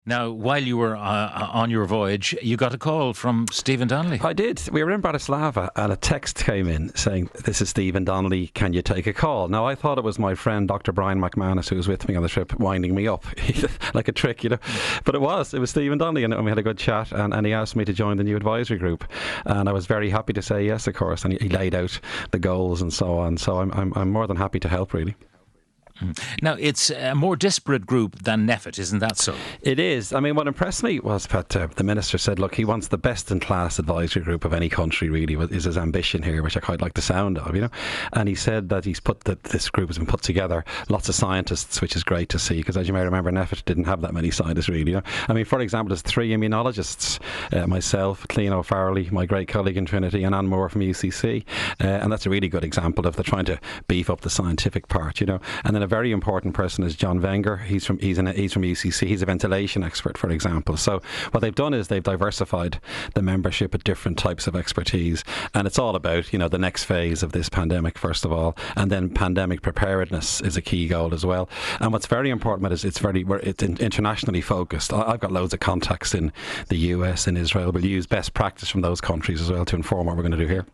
Now, while you were on your voyage, you got a call from Stephen Donnelly. I did. We were in Bratislava and a text came in saying, "This is Stephen Donnelly, can you take a call?" Now, I thought it was my friend Dr. Brian McManus, who was with me on the trip, winding me up like a trick, But it was Stephen Donnelly, and we had a good chat, and he asked me to join the new advisory group. And I was very happy to say yes, of course, and he laid out the goals and so on. So I'm more than happy to help, really. Now, it's a more disparate group than NPHET, isn't that so? It is. I mean, what impressed me was that the Minister said, look, he wants the best-in-class advisory group of any country, really, is his ambition here, which I quite like the sound of, And he said that this group has been put together, lots of scientists, which is great to see, because as you may remember, NPHET didn't have that many scientists, really. I mean, for example, there's 3 immunologists, myself, Clean O'Farrelly, my great colleague in Trinity, and Anne Moore from UCC. And that's a really good example of they're trying to beef up the scientific part, And then a very important person is John Wenger. He's from UCC. He's a ventilation expert, for example. So what they've done is they've diversified the membership with different types of expertise, and it's all about the next phase of this pandemic, first of all, and then pandemic preparedness is a key goal as well. And what's very important is it's internationally focused. I've got loads of contacts in the US and Israel. We'll use best practice from those countries as well to inform what we're going to do here.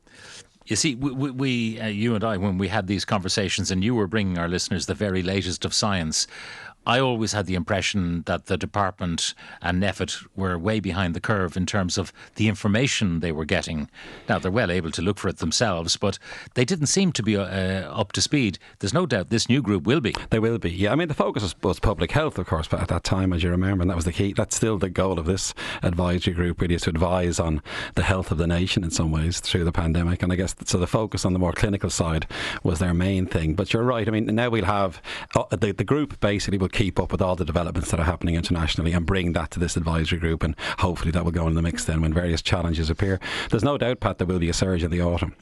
You see, you and I, when we had these conversations and you were bringing our listeners the very latest of science, I always had the impression that the department and NPHET were way behind the curve in terms of the information they were getting. Now, they're well able to look for it themselves, but they didn't seem to be up to speed. There's no doubt this new group will be. They will be, yeah. I mean, the focus was public health, of course, but at that time, as you remember, and that was the key. That's still the goal of this advisory group, really, is to advise on the health of the nation in some ways through the pandemic. And I guess, so the focus on the more clinical side was their main thing. But you're right. I mean, now we'll have, the group basically will keep up with all the developments that are happening internationally and bring that to this advisory group, and hopefully that will go in the mix then when various challenges appear. There's no doubt, Pat, there will be a surge in the autumn,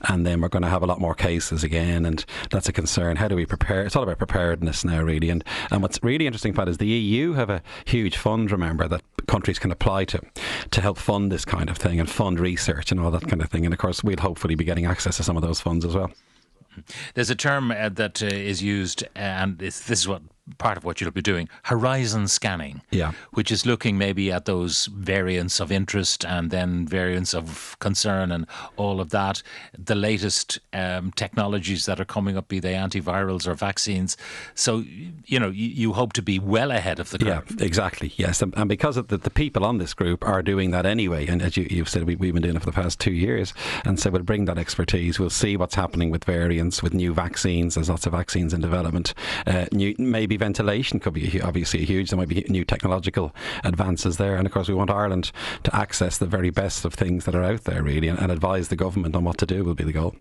and then we're going to have a lot more cases again, and that's a concern. How do we prepare? It's all about preparedness now, really. And what's really interesting, Pat, is the EU have a huge fund, remember, that countries can apply to help fund this kind of thing and fund research and all that kind of thing. And of course, we'll hopefully be getting access to some of those funds as well. There's a term that is used, and this is what part of what you'll be doing, horizon scanning, which is looking maybe at those variants of interest and then variants of concern and all of that, the latest technologies that are coming up, be they antivirals or vaccines. So, you hope to be well ahead of the curve. Yeah, exactly, yes. And because of the people on this group are doing that anyway, and as you've said, we've been doing it for the past 2 years, and so we'll bring that expertise. We'll see what's happening with variants, with new vaccines. There's lots of vaccines in development. Maybe ventilation could be obviously huge. There might be new technological advances there, and of course we want Ireland to access the very best of things that are out there, really, and advise the government on what to do will be the goal.